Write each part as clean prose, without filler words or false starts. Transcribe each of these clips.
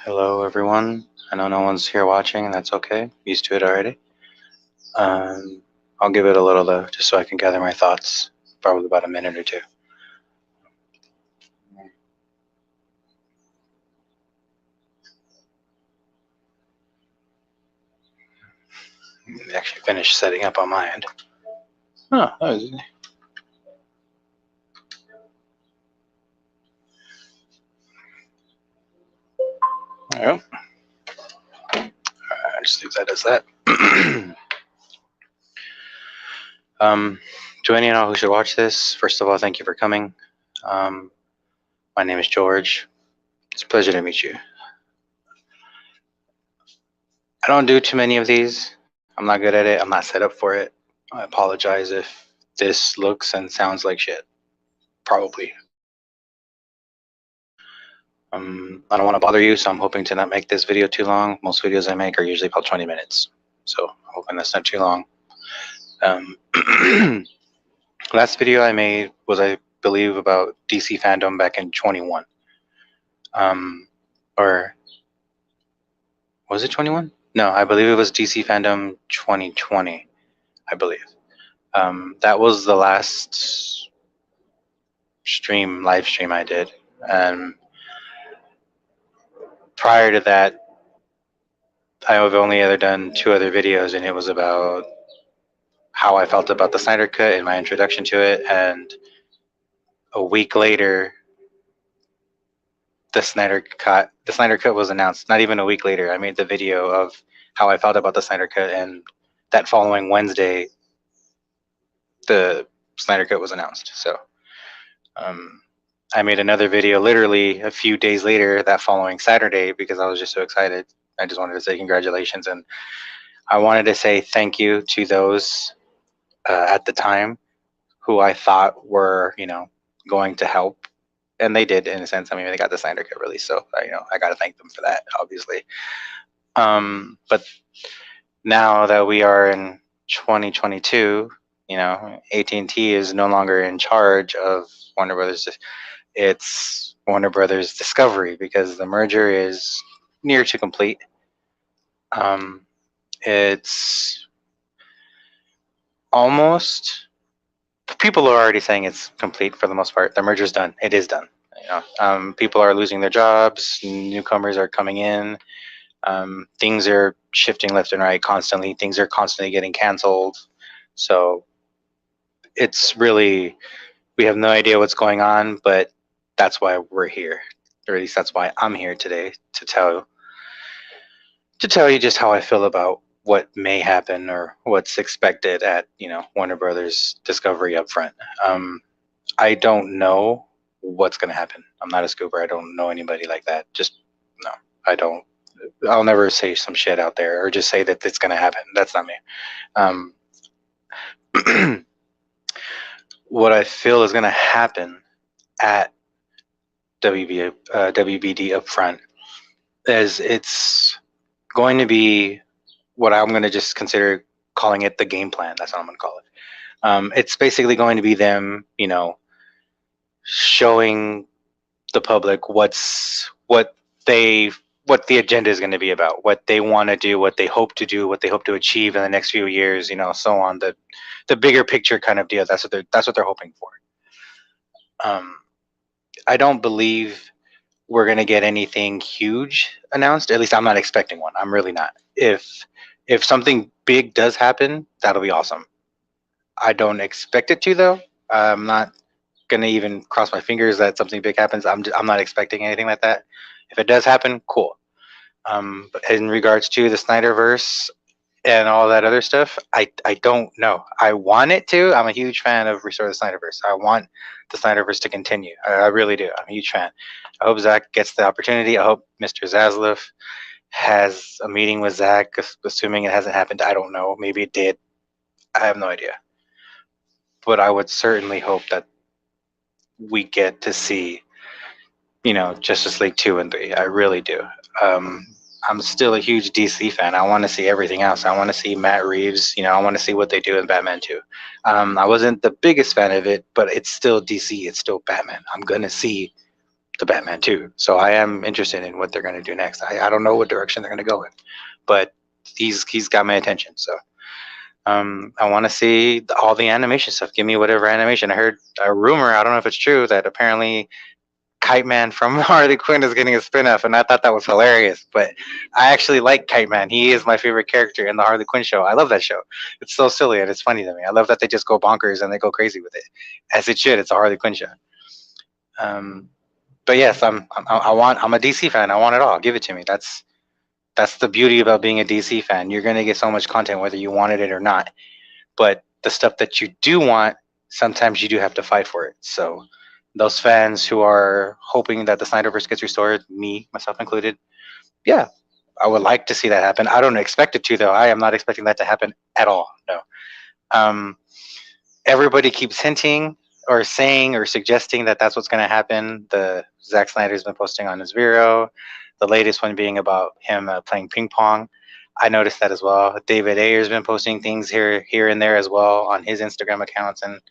Hello, everyone. I know no one's here watching, and that's okay. Used to it already. I'll give it a little though, just so I can gather my thoughts. Probably about a minute or two. Actually, finished setting up on my end. Oh, that was easy. There we go. I just leave that as that. To any and all who should watch this, first of all, thank you for coming. My name is George. It's a pleasure to meet you. I don't do too many of these. I'm not good at it. I'm not set up for it. I apologize if this looks and sounds like shit. Probably. I don't want to bother you, so I'm hoping to not make this video too long. Most videos I make are usually about 20 minutes, so I'm hoping that's not too long. Last video I made was, I believe, about DC fandom back in 21. Or was it 21? No, I believe it was DC fandom 2020, I believe. That was the last live stream I did. Prior to that, I've only ever done 2 other videos, and it was about how I felt about the Snyder Cut and my introduction to it. And a week later, the Snyder Cut was announced. Not even a week later, I made the video of how I felt about the Snyder Cut, and that following Wednesday, the Snyder Cut was announced. So I made another video literally a few days later, that following Saturday, because I was just so excited. I just wanted to say congratulations, and I wanted to say thank you to those at the time who I thought were, going to help, and they did in a sense. I mean, they got the Snyder Cut release, so I got to thank them for that, obviously. But now that we are in 2022, AT&T is no longer in charge of Warner Brothers. It's Warner Brothers Discovery, because the merger is near to complete. It's almost, people are already saying it's complete for the most part. The merger's done. It is done. People are losing their jobs. Newcomers are coming in. Things are shifting left and right constantly. Things are constantly getting canceled. So it's really, we have no idea what's going on, but that's why we're here. Or at least that's why I'm here today, to tell you just how I feel about what may happen or what's expected at Warner Brothers Discovery Upfront. I don't know what's going to happen. I'm not a scooper. I don't know anybody like that. Just no, I don't. I'll never say some shit out there or just say that it's going to happen. That's not me. What I feel is going to happen at WBD Upfront is, it's going to be what I'm going to just consider calling it the game plan. That's what I'm going to call it. It's basically going to be them, showing the public what the agenda is going to be about, what they want to do, what they hope to do, what they hope to achieve in the next few years, so on. The bigger picture kind of deal. That's what they're hoping for. I don't believe we're going to get anything huge announced. At least I'm not expecting one. I'm really not. If something big does happen, that'll be awesome. I don't expect it to, though. I'm not going to even cross my fingers that something big happens. I'm not expecting anything like that. If it does happen, cool. But in regards to the Snyderverse and all that other stuff, I don't know. I want it to. I'm a huge fan of Restore the Snyderverse. I want the Snyderverse to continue. I really do. I'm a huge fan. I hope Zach gets the opportunity. I hope Mr. Zaslav has a meeting with Zach, assuming it hasn't happened. I don't know. Maybe it did. I have no idea. But I would certainly hope that we get to see, Justice League 2 and 3. I really do. I'm still a huge DC fan. I want to see everything else. I want to see Matt Reeves. I want to see what they do in Batman 2. I wasn't the biggest fan of it, but it's still DC. It's still Batman. I'm going to see the Batman too. So I am interested in what they're going to do next. I don't know what direction they're going to go in, but he's got my attention. So I want to see all the animation stuff. Give me whatever animation. I heard a rumor. I don't know if it's true that apparently Kite Man from Harley Quinn is getting a spinoff, and I thought that was hilarious. But I actually like Kite Man. He is my favorite character in the Harley Quinn show. I love that show. It's so silly and it's funny to me. I love that they just go bonkers and they go crazy with it, as it should. It's a Harley Quinn show. Um, but yes, I'm a DC fan. I want it all. Give it to me. That's the beauty about being a DC fan. You're gonna get so much content whether you wanted it or not. But the stuff that you do want, sometimes you do have to fight for it. So those fans who are hoping that the Snyderverse gets restored, me, myself included, yeah, I would like to see that happen. I don't expect it to, though. I am not expecting that to happen at all. No. Um, Everybody keeps hinting or saying or suggesting that that's what's going to happen. The Zack Snyder's been posting on his Vero, the latest one being about him playing ping pong. I noticed that as well. David Ayer's been posting things here and there as well on his Instagram accounts, and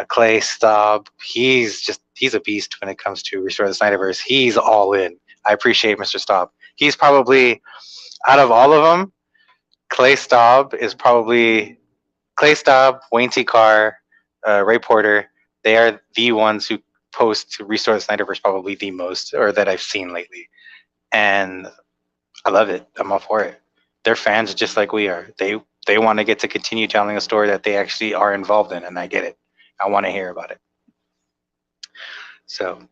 Clay Staub, he's a beast when it comes to Restore the Snyderverse. He's all in. I appreciate Mr. Staub. He's probably, out of all of them, Clay Staub is probably Clay Staub, Wayne T. Carr, Ray Porter. They are the ones who post to Restore the Snyderverse probably the most, or that I've seen lately. And I love it. I'm all for it. They're fans just like we are. They want to get to continue telling a story that they actually are involved in, and I get it. I want to hear about it. So,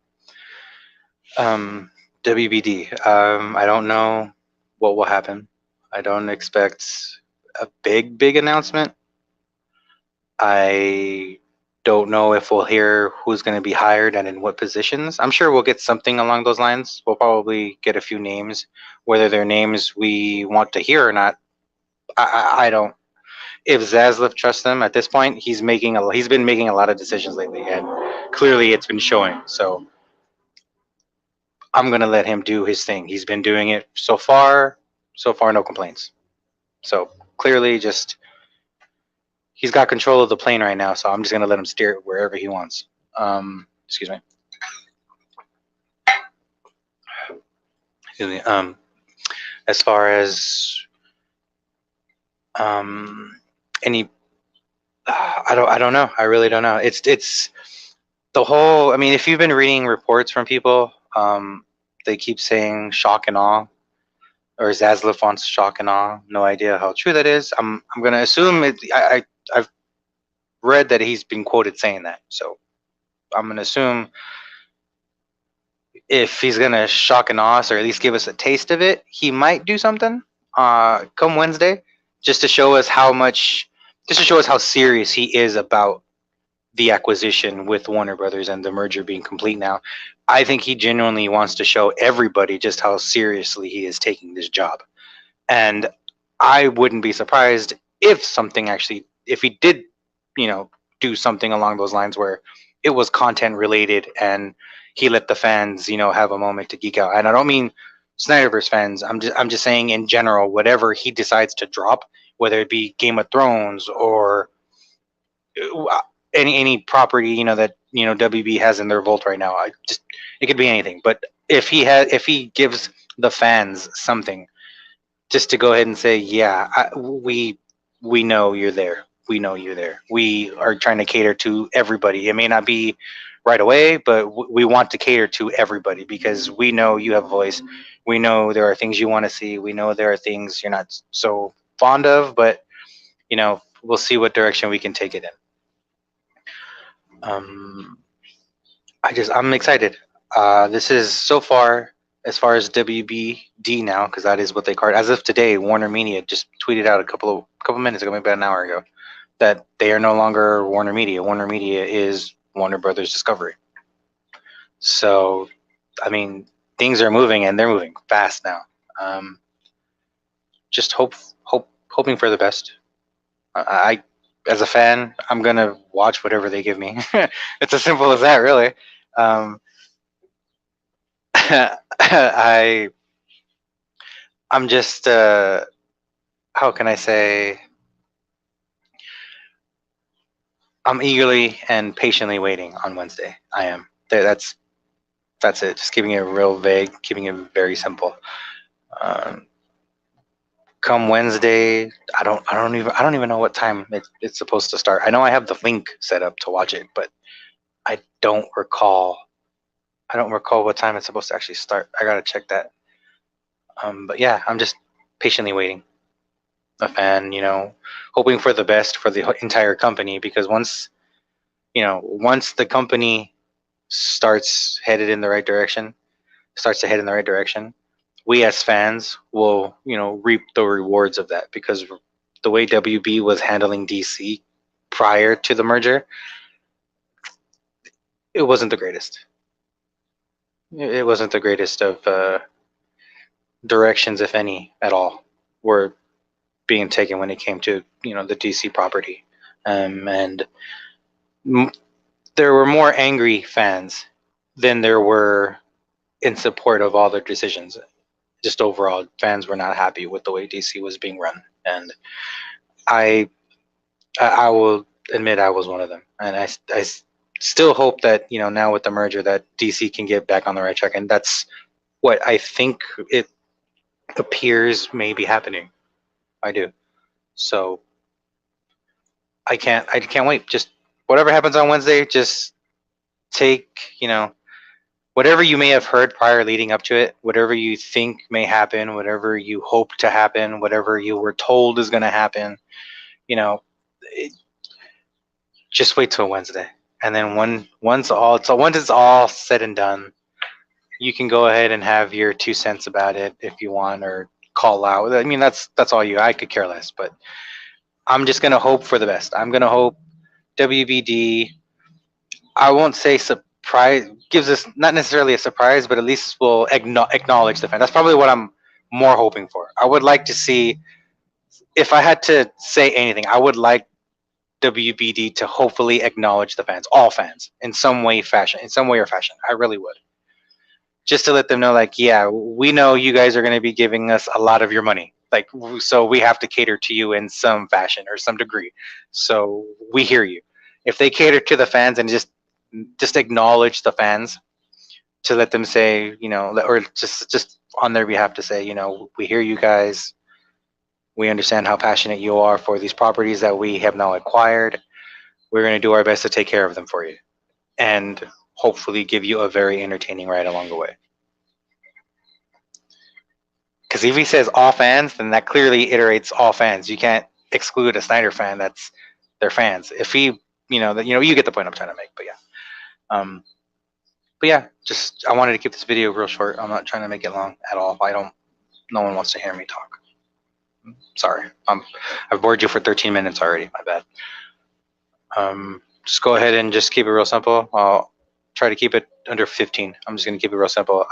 WBD. I don't know what will happen. I don't expect a big announcement. I don't know if we'll hear who's going to be hired and in what positions. I'm sure we'll get something along those lines. We'll probably get a few names, whether they're names we want to hear or not. I don't. If Zaslav trusts them at this point, he's been making a lot of decisions lately, and clearly it's been showing. So I'm gonna let him do his thing. He's been doing it so far. So far, no complaints. So clearly, just he's got control of the plane right now. So I'm just gonna let him steer it wherever he wants. Excuse me. Excuse me. As far as any, I don't know. I really don't know. It's the whole. I mean, if you've been reading reports from people, they keep saying shock and awe, or Zaslav wants shock and awe. No idea how true that is. I'm gonna assume it. I've read that he's been quoted saying that, so I'm gonna assume if he's gonna shock and awe us, or at least give us a taste of it, he might do something. Come Wednesday, just to show us how serious he is about the acquisition with Warner Brothers and the merger being complete now. I think he genuinely wants to show everybody just how seriously he is taking this job. And I wouldn't be surprised if he did, do something along those lines where it was content related and he let the fans, have a moment to geek out. And I don't mean Snyderverse fans. I'm just saying in general, whatever he decides to drop, whether it be Game of Thrones or any property that WB has in their vault right now. It could be anything. But if he gives the fans something, just to go ahead and say, yeah, we know you're there. We know you're there. We are trying to cater to everybody. It may not be right away, but we want to cater to everybody because we know you have a voice. We know there are things you want to see. We know there are things you're not so fond of, but we'll see what direction we can take it in. I'm excited. This is so far as as WBD now, because that is what they call it. As of today, Warner Media just tweeted out a couple minutes ago, maybe about an hour ago, that they are no longer Warner Media. Warner Media is Warner Brothers Discovery. So, I mean, things are moving and they're moving fast now. Just hoping for the best. I as a fan, I'm gonna watch whatever they give me. It's as simple as that, really. I'm just how can I say? I'm eagerly and patiently waiting on Wednesday. I am. That's That's it. Just keeping it real vague, keeping it very simple. Um, Come Wednesday, I don't even know what time it's supposed to start. I know I have the link set up to watch it, but I don't recall. I don't recall what time it's supposed to actually start. I gotta check that. But yeah, I'm just patiently waiting. A fan, hoping for the best for the entire company, because once the company starts to head in the right direction, we as fans will, reap the rewards of that, because the way WB was handling DC prior to the merger, it wasn't the greatest. It wasn't the greatest of directions, if any, at all, were being taken when it came to the DC property, and m- there were more angry fans than there were in support of all their decisions. Just overall, fans were not happy with the way DC was being run, and I I will admit I was one of them, and I still hope that now with the merger that DC can get back on the right track, and that's what I think it appears may be happening. I do. So I can't wait. Just whatever happens on Wednesday, just take whatever you may have heard prior leading up to it, whatever you think may happen, whatever you hope to happen, whatever you were told is going to happen, you know, it, just wait till Wednesday. And then once it's all said and done, you can go ahead and have your 2 cents about it if you want, or call out. I mean, that's all you. I could care less, but I'm just gonna hope for the best. I'm gonna hope WBD. I won't say surprise gives us, not necessarily a surprise, but at least will acknowledge the fan. That's probably what I'm more hoping for. I would like to see, if I had to say anything, I would like WBD to hopefully acknowledge the fans, all fans, in some way, fashion, in some way or fashion. I really would, just to let them know, like, yeah, we know you guys are going to be giving us a lot of your money, like, so we have to cater to you in some fashion or some degree. So we hear you. If they cater to the fans and just acknowledge the fans, to let them say, or just on their behalf to say, we hear you guys. We understand how passionate you are for these properties that we have now acquired. We're going to do our best to take care of them for you, and hopefully give you a very entertaining ride along the way. Because if he says all fans, then that clearly iterates all fans. You can't exclude a Snyder fan. That's their fans. If he, you get the point I'm trying to make. But yeah, just I wanted to keep this video real short. I'm not trying to make it long at all. No one wants to hear me talk. Sorry, I've bored you for 13 minutes already. My bad. Just go ahead and just keep it real simple. I'll try to keep it under 15. I'm just gonna keep it real simple.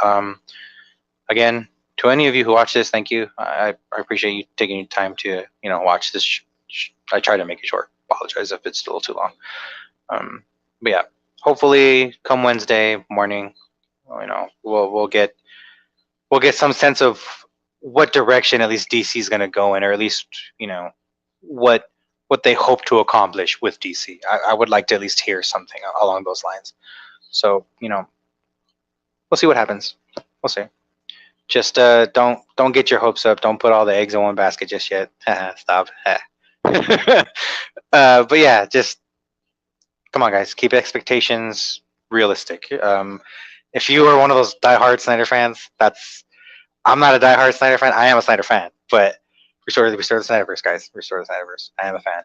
Again, to any of you who watch this, thank you. I appreciate you taking time to watch this. I try to make it short. Apologize if it's a little too long. But yeah, hopefully come Wednesday morning, we'll get some sense of what direction at least DC is going to go in, or at least what they hope to accomplish with DC. I would like to at least hear something along those lines. So we'll see what happens. We'll see. Just don't get your hopes up. Don't put all the eggs in one basket just yet. Stop. But yeah, just come on, guys. Keep expectations realistic. If you are one of those diehard Snyder fans, I'm not a diehard Snyder fan. I am a Snyder fan, but restore the Snyderverse, guys. Restore the Snyderverse. I am a fan.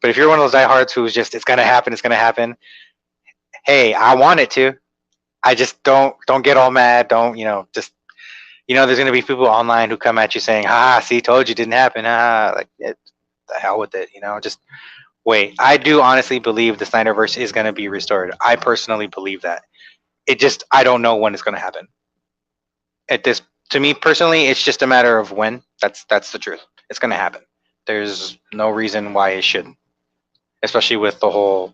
But if you're one of those diehards who's just it's gonna happen. Hey, I want it to. I just don't get all mad. Don't just there's gonna be people online who come at you saying, see, told you, didn't happen. Like the hell with it. Just wait. I do honestly believe the Snyderverse is gonna be restored. I personally believe that. I don't know when it's gonna happen. To me personally, it's just a matter of when. That's the truth. It's gonna happen. There's no reason why it shouldn't, especially with the whole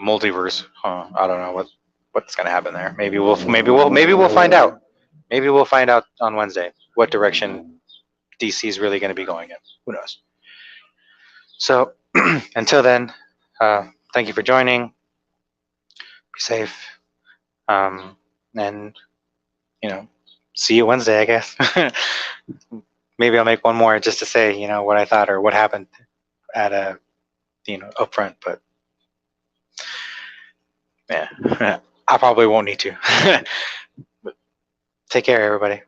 multiverse. I don't know what's gonna happen there. Maybe we'll find out. Maybe we'll find out on Wednesday what direction DC is really going to be going in. Who knows? So until then, thank you for joining. Be safe. and see you Wednesday, I guess. Maybe I'll make one more just to say, what I thought or what happened at upfront. But yeah, I probably won't need to. But take care, everybody.